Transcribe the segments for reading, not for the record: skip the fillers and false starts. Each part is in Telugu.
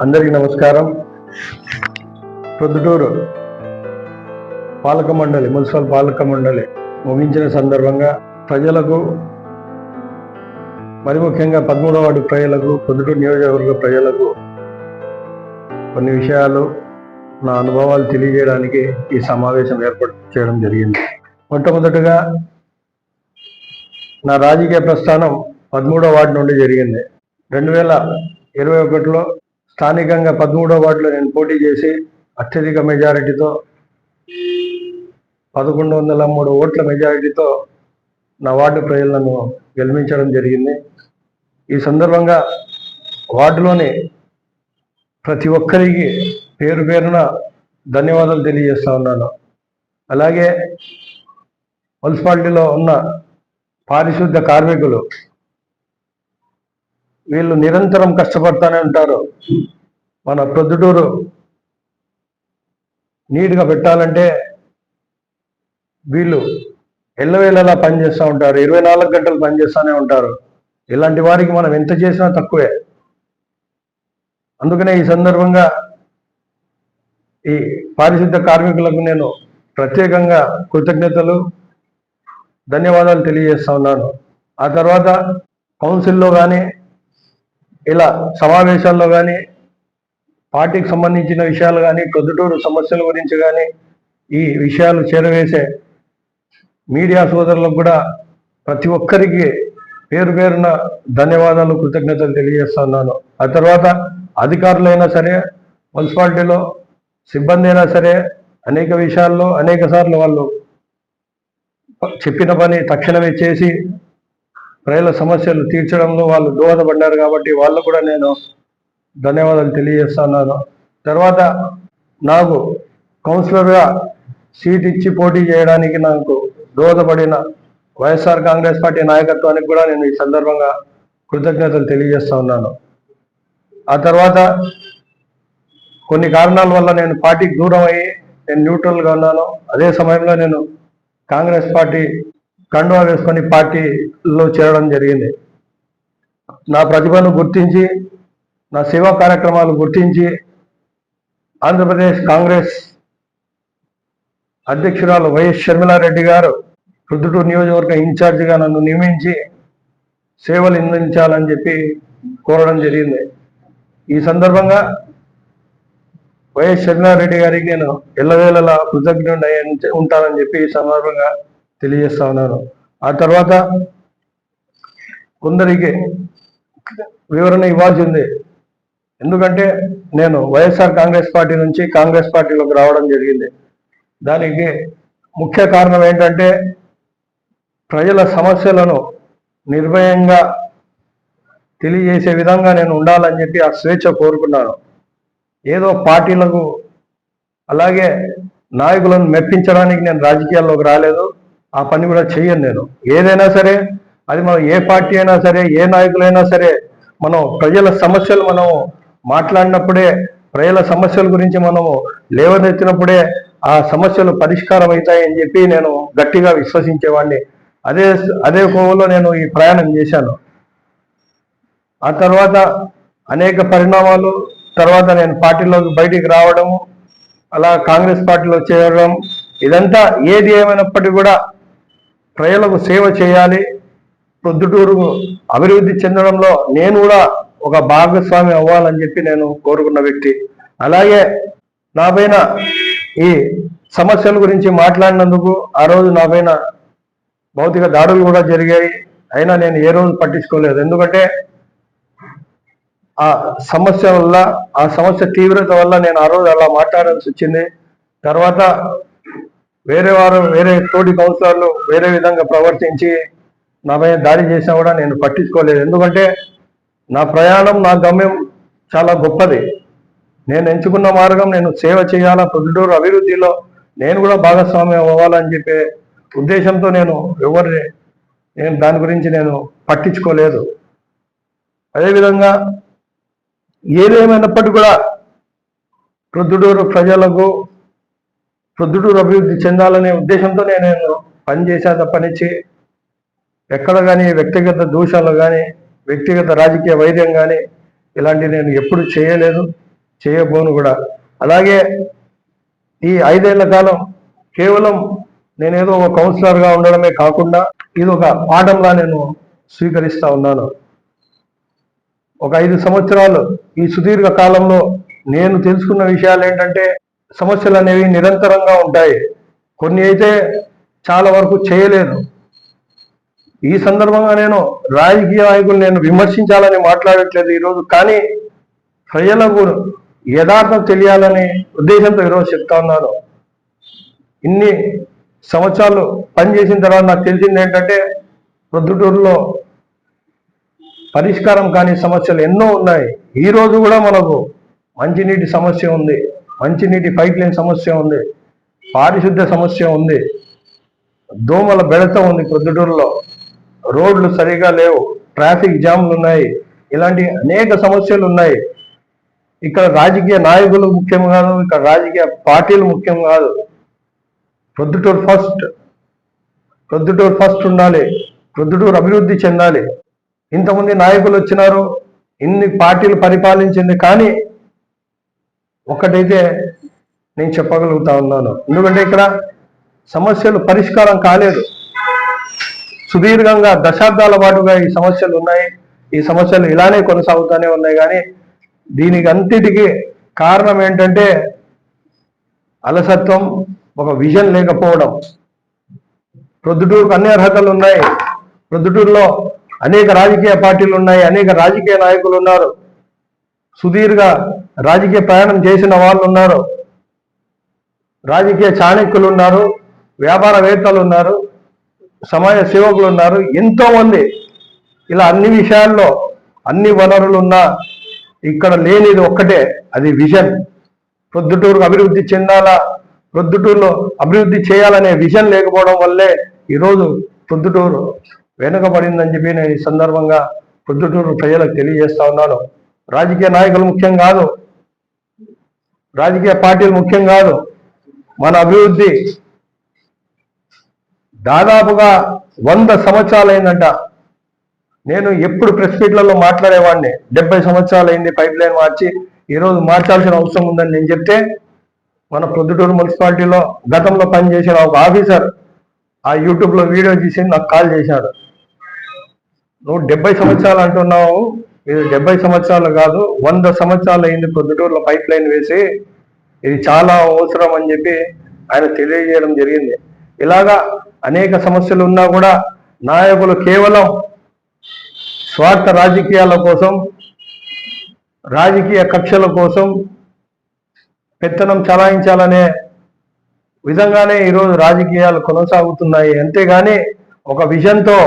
అందరికీ నమస్కారం. ప్రొద్దుటూరు పాలక మండలి, మున్సిపల్ పాలక మండలి ముగించిన సందర్భంగా ప్రజలకు, మరి ముఖ్యంగా 13వ వార్డు ప్రజలకు, ప్రొద్దుటూరు నియోజకవర్గ ప్రజలకు కొన్ని విషయాలు, నా అనుభవాలు తెలియజేయడానికి ఈ సమావేశం ఏర్పాటు చేయడం జరిగింది. మొట్టమొదటిగా నా రాజకీయ ప్రస్థానం 13వ వార్డు నుండి జరిగింది. 2021లో స్థానికంగా 13వ వార్డులో నేను పోటీ చేసి అత్యధిక మెజారిటీతో 1103 ఓట్ల మెజారిటీతో నా వార్డు ప్రజలను గెలిపించడం జరిగింది. ఈ సందర్భంగా వార్డులోని ప్రతి ఒక్కరికి పేరు పేరున ధన్యవాదాలు తెలియజేస్తా ఉన్నాను. అలాగే మున్సిపాలిటీలో ఉన్న పారిశుద్ధ కార్మికులు, వీళ్ళు నిరంతరం కష్టపడతానే ఉంటారు. మన ప్రొద్దుటూరు నీట్గా పెట్టాలంటే వీళ్ళు ఎల్లవేళలా పనిచేస్తూ ఉంటారు, 24 గంటలు పనిచేస్తూనే ఉంటారు. ఇలాంటి వారికి మనం ఎంత చేసినా తక్కువే. అందుకనే ఈ సందర్భంగా ఈ పారిశుద్ధ కార్మికులకు నేను ప్రత్యేకంగా కృతజ్ఞతలు, ధన్యవాదాలు తెలియజేస్తా ఉన్నాను. ఆ తర్వాత కౌన్సిల్లో కానీ, ఇలా సమావేశాల్లో కానీ, పార్టీకి సంబంధించిన విషయాలు కానీ, ప్రొద్దుటూరు సమస్యల గురించి కానీ ఈ విషయాలు చేరవేసే మీడియా సోదరులకు కూడా ప్రతి ఒక్కరికి పేరు పేరున ధన్యవాదాలు, కృతజ్ఞతలు తెలియజేస్తున్నాను. ఆ తర్వాత అధికారులైనా సరే, మున్సిపాలిటీలో సిబ్బంది అయినా సరే, అనేక విషయాల్లో అనేక సార్లు వాళ్ళు చెప్పిన పని తక్షణమే చేసి ప్రజల సమస్యలు తీర్చడంలో వాళ్ళు దోహదపడ్డారు. కాబట్టి వాళ్ళు కూడా నేను ధన్యవాదాలు తెలియజేస్తున్నాను. తర్వాత నాకు కౌన్సిలర్గా సీట్ ఇచ్చి పోటీ చేయడానికి నాకు దోహదపడిన వైఎస్ఆర్ కాంగ్రెస్ పార్టీ నాయకత్వానికి కూడా నేను ఈ సందర్భంగా కృతజ్ఞతలు తెలియజేస్తా ఉన్నాను. ఆ తర్వాత కొన్ని కారణాల వల్ల నేను పార్టీకి దూరం అయ్యి నేను న్యూట్రల్గా ఉన్నాను. అదే సమయంలో నేను కాంగ్రెస్ పార్టీ కండువా వేసుకొని పార్టీలో చేరడం జరిగింది. నా ప్రతిభను గుర్తించి, నా సేవా కార్యక్రమాలు గుర్తించి ఆంధ్రప్రదేశ్ కాంగ్రెస్ అధ్యక్షురాలు వైఎస్ షర్మిలారెడ్డి గారు ప్రొద్దుటూరు నియోజకవర్గ ఇన్ఛార్జిగా నన్ను నియమించి సేవలు అందించాలని చెప్పి కోరడం జరిగింది. ఈ సందర్భంగా వైఎస్ షర్మిలారెడ్డి గారికి నేను ఎల్లవేళలా కృతజ్ఞుడై ఉంటానని చెప్పి ఈ సందర్భంగా తెలియజేస్తా ఉన్నాను. ఆ తర్వాత కొందరికి వివరణ ఇవ్వాల్సి ఉంది. ఎందుకంటే నేను వైఎస్ఆర్ కాంగ్రెస్ పార్టీ నుంచి కాంగ్రెస్ పార్టీలోకి రావడం జరిగింది. దానికి ముఖ్య కారణం ఏంటంటే, ప్రజల సమస్యలను నిర్భయంగా తెలియజేసే విధంగా నేను ఉండాలని చెప్పి ఆ స్వేచ్ఛ కోరుకున్నాను. ఏదో పార్టీలకు అలాగే నాయకులను మెప్పించడానికి నేను రాజకీయాల్లోకి రాలేదు. ఆ పని కూడా చెయ్యను నేను. ఏదైనా సరే, అది మనం ఏ పార్టీ అయినా సరే, ఏ నాయకులైనా సరే, మనం ప్రజల సమస్యలు మనం మాట్లాడినప్పుడే, ప్రజల సమస్యల గురించి మనము లేవనెత్తినప్పుడే ఆ సమస్యలు పరిష్కారం అవుతాయని చెప్పి నేను గట్టిగా విశ్వసించేవాడిని. అదే కోవలో నేను ఈ ప్రయాణం చేశాను. ఆ తర్వాత అనేక పరిణామాలు తర్వాత నేను పార్టీలోకి బయటికి రావడము, అలా కాంగ్రెస్ పార్టీలో చేరడం, ఇదంతా ఏది ఏమైనప్పటికీ కూడా ప్రజలకు సేవ చేయాలి, ప్రొద్దుటూరు అభివృద్ధి చెందడంలో నేను కూడా ఒక భాగస్వామి అవ్వాలని చెప్పి నేను కోరుకున్న వ్యక్తి. అలాగే నా పైన ఈ సమస్యల గురించి మాట్లాడినందుకు ఆ రోజు నా పైన భౌతిక దాడులు కూడా జరిగాయి. అయినా నేను ఏ రోజు పట్టించుకోలేదు. ఎందుకంటే ఆ సమస్య వల్ల, ఆ సమస్య తీవ్రత వల్ల నేను ఆ రోజు అలా మాట్లాడాల్సి వచ్చింది. తర్వాత వేరే తోటి కౌన్సిలర్లు వేరే విధంగా ప్రవర్తించి నా పైన దాడి చేసినా కూడా నేను పట్టించుకోలేదు. ఎందుకంటే నా ప్రయాణం, నా గమ్యం చాలా గొప్పది. నేను ఎంచుకున్న మార్గం, నేను సేవ చేయాలా, ప్రొద్దుటూరు అభివృద్ధిలో నేను కూడా భాగస్వామ్యం అవ్వాలని చెప్పే ఉద్దేశంతో నేను దాని గురించి నేను పట్టించుకోలేదు. అదేవిధంగా ఏదేమైనప్పటికీ కూడా ప్రొద్దుటూరు ప్రజలకు, ప్రొద్దుటూరు అభివృద్ధి చెందాలనే ఉద్దేశంతో నేను పనిచేసా తప్పనిచ్చి ఎక్కడ కానీ వ్యక్తిగత దూషణలు కానీ, వ్యక్తిగత రాజకీయ వైద్యం కానీ ఇలాంటివి నేను ఎప్పుడు చేయలేదు. చేయబోను కూడా. అలాగే ఈ 5 ఏళ్ల కాలం కేవలం నేనేదో ఒక కౌన్సిలర్గా ఉండడమే కాకుండా ఇది ఒక పాఠంలా నేను స్వీకరిస్తా ఉన్నాను. ఒక 5 సంవత్సరాలు ఈ సుదీర్ఘ కాలంలో నేను తెలుసుకున్న విషయాలు ఏంటంటే, సమస్యలు అనేవి నిరంతరంగా ఉంటాయి. కొన్ని అయితే చాలా వరకు చేయలేదు. ఈ సందర్భంగా నేను రాజకీయ నాయకులు నేను విమర్శించాలని మాట్లాడట్లేదు ఈరోజు, కానీ ప్రజలకు యథార్థం తెలియాలనే ఉద్దేశంతో ఈరోజు చెప్తా ఉన్నాను. ఇన్ని సంవత్సరాలు పనిచేసిన తర్వాత నాకు తెలిసింది ఏంటంటే, ప్రొద్దుటూరులో పరిష్కారం కాని సమస్యలు ఎన్నో ఉన్నాయి. ఈ రోజు కూడా మనకు మంచినీటి సమస్య ఉంది, మంచినీటి పైప్ లైన్ సమస్య ఉంది, పారిశుద్ధ సమస్య ఉంది, దోమల బెడత ఉంది, ప్రొద్దుటూరులో రోడ్లు సరిగా లేవు, ట్రాఫిక్ జామ్లు ఉన్నాయి, ఇలాంటి అనేక సమస్యలు ఉన్నాయి. ఇక్కడ రాజకీయ నాయకులు ముఖ్యం కాదు, ఇక్కడ రాజకీయ పార్టీలు ముఖ్యం కాదు. ప్రొద్దుటూరు ఫస్ట్ ఉండాలి, ప్రొద్దుటూరు అభివృద్ధి చెందాలి. ఇంతమంది నాయకులు వచ్చినారు, ఇన్ని పార్టీలు పరిపాలించింది, కానీ ఒక్కటైతే నేను చెప్పగలుగుతా ఉన్నాను. ఎందుకంటే ఇక్కడ సమస్యలు పరిష్కారం కాలేదు. సుదీర్ఘంగా దశాబ్దాల పాటుగా ఈ సమస్యలు ఉన్నాయి. ఈ సమస్యలు ఇలానే కొనసాగుతూనే ఉన్నాయి. కానీ దీనికి అంతటికీ కారణం ఏంటంటే అలసత్వం, ఒక విజన్ లేకపోవడం. ప్రొద్దుటూరుకు అన్ని అర్హతలు ఉన్నాయి. ప్రొద్దుటూరులో అనేక రాజకీయ పార్టీలు ఉన్నాయి, అనేక రాజకీయ నాయకులు ఉన్నారు, సుదీర్ఘ రాజకీయ ప్రయాణం చేసిన వాళ్ళు ఉన్నారు, రాజకీయ చాణక్యులు ఉన్నారు, వ్యాపారవేత్తలు ఉన్నారు, సమాజ సేవకులు ఉన్నారు, ఎంతో మంది. ఇలా అన్ని విషయాల్లో అన్ని వనరులు ఉన్నా ఇక్కడ లేనిది ఒక్కటే, అది విజన్. ప్రొద్దుటూరుకు అభివృద్ధి చెందాలా, ప్రొద్దుటూరులో అభివృద్ధి చేయాలనే విజన్ లేకపోవడం వల్లే ఈరోజు ప్రొద్దుటూరు వెనుకబడిందని చెప్పి నేను ఈ సందర్భంగా ప్రొద్దుటూరు ప్రజలకు తెలియజేస్తా ఉన్నాను. రాజకీయ నాయకులు ముఖ్యం కాదు, రాజకీయ పార్టీలు ముఖ్యం కాదు. మన అభివృద్ధి దాదాపుగా 100 సంవత్సరాలైందంట. నేను ఎప్పుడు ప్రెస్ మీట్లలో మాట్లాడేవాడిని, 70 సంవత్సరాలైంది పైప్ లైన్ మార్చి, ఈరోజు మార్చాల్సిన అవసరం ఉందని నేను చెప్తే, మన ప్రొద్దుటూరు మున్సిపాలిటీలో గతంలో పనిచేసిన ఒక ఆఫీసర్ ఆ యూట్యూబ్లో వీడియో తీసి నాకు కాల్ చేశాడు. నువ్వు 70 సంవత్సరాలు అంటున్నావు, ఇది 70 సంవత్సరాలు కాదు, 100 సంవత్సరాలు అయింది ప్రొద్దుటూరులో పైప్ లైన్ వేసి, ఇది చాలా అవసరం అని చెప్పి ఆయన తెలియజేయడం జరిగింది. ఇలాగా అనేక సమస్యలు ఉన్నా కూడా నాయకులు కేవలం స్వార్థ రాజకీయాల కోసం, రాజకీయ కక్షల కోసం పెత్తనం చలాయించాలనే విధంగానే ఈరోజు రాజకీయాలు కొనసాగుతున్నాయి. అంతేగాని ఒక విజన్తో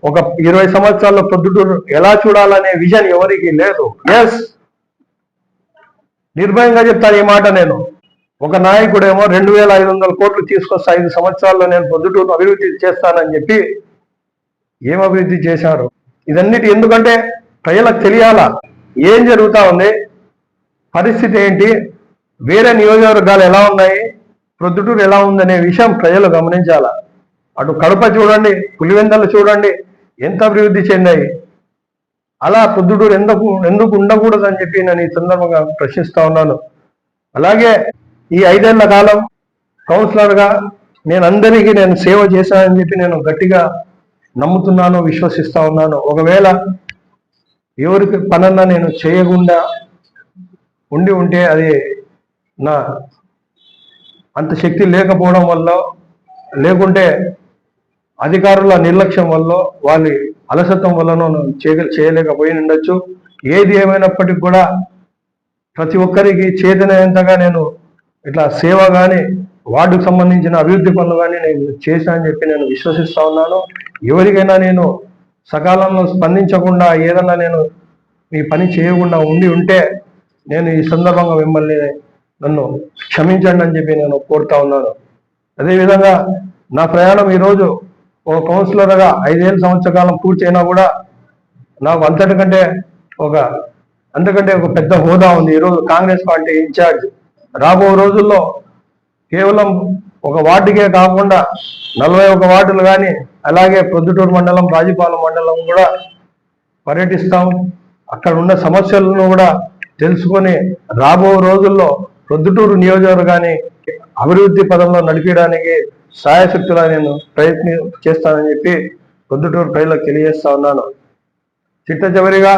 ఒక 20 సంవత్సరాల్లో ప్రొద్దుటూరు ఎలా చూడాలనే విజన్ ఎవరికి లేదు. ఎస్, నిర్భయంగా చెప్తాను ఈ మాట. నేను ఒక నాయకుడేమో 2500 కోట్లు తీసుకొస్తా 5 సంవత్సరాల్లో నేను ప్రొద్దుటూరు అభివృద్ధి చేస్తానని చెప్పి ఏం అభివృద్ధి చేశారు? ఇదన్నిటి ఎందుకంటే ప్రజలకు తెలియాలా ఏం జరుగుతా ఉంది, పరిస్థితి ఏంటి, వేరే నియోజకవర్గాలు ఎలా ఉన్నాయి, ప్రొద్దుటూరు ఎలా ఉందనే విషయం ప్రజలు గమనించాలా. అటు కడప చూడండి, పులివెందలు చూడండి, ఎంత అభివృద్ధి చెందాయి. అలా ప్రొద్దుటూరు ఎందుకు ఉండకూడదని చెప్పి నేను ఈ సందర్భంగా ప్రశ్నిస్తా ఉన్నాను. అలాగే ఈ 5 ఏళ్ల కాలం కౌన్సిలర్గా నేను అందరికీ నేను సేవ చేశానని చెప్పి నేను గట్టిగా నమ్ముతున్నాను, విశ్వసిస్తా ఉన్నాను. ఒకవేళ ఎవరికి పనన్నా నేను చేయకుండా ఉంటే అది నా అంత శక్తి లేకపోవడం వల్ల, లేకుంటే అధికారుల నిర్లక్ష్యం వల్ల, వాళ్ళ అలసత్వం వల్లనో చేయలేకపోయి ఉండొచ్చు. ఏది ఏమైనప్పటికీ కూడా ప్రతి ఒక్కరికి చేతనైనంతగా నేను ఇట్లా సేవ కానీ, వార్డుకు సంబంధించిన అభివృద్ధి పనులు కానీ నేను చేశానని చెప్పి నేను విశ్వసిస్తా ఉన్నాను. ఎవరికైనా నేను సకాలంలో స్పందించకుండా ఏదన్నా నేను ఈ పని చేయకుండా ఉంటే నేను ఈ సందర్భంగా మిమ్మల్ని నన్ను క్షమించండి అని చెప్పి నేను కోరుతా ఉన్నాను. అదేవిధంగా నా ప్రయాణం ఈరోజు ఒక కౌన్సిలర్గా 5 సంవత్సర కాలం పూర్తయినా కూడా నాకు అంతకంటే ఒక పెద్ద హోదా ఉంది. ఈరోజు కాంగ్రెస్ పార్టీ ఇన్ఛార్జ్. రాబో రోజుల్లో కేవలం ఒక వార్డుకే కాకుండా 41 వార్డులు కానీ, అలాగే ప్రొద్దుటూరు మండలం, రాజుపాలెం మండలం కూడా పర్యటిస్తాం. అక్కడ ఉన్న సమస్యలను కూడా తెలుసుకొని రాబో రోజుల్లో ప్రొద్దుటూరు నియోజకవర్గాన్ని అభివృద్ధి పదంలో నడిపించడానికి సాయశక్తులా నేను ప్రయత్నం చేస్తానని చెప్పి ప్రొద్దుటూరు ప్రజలకు తెలియజేస్తా ఉన్నాను. చిట్ట చివరిగా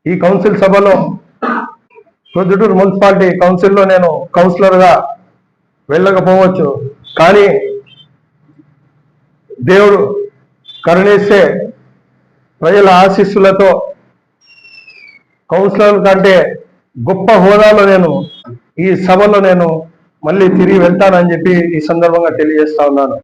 ఈ కౌన్సిల్ సభలో ప్రొద్దుటూరు మున్సిపాలిటీ కౌన్సిల్లో నేను కౌన్సిలర్గా వెళ్ళకపోవచ్చు, కానీ దేవుడు కరుణిస్తే ప్రజల ఆశీస్సులతో కౌన్సిలర్ కంటే గొప్ప హోదాలో నేను ఈ సభలో నేను మళ్ళీ తిరిగి వెళ్తానని చెప్పి ఈ సందర్భంగా తెలియజేస్తా ఉన్నాను.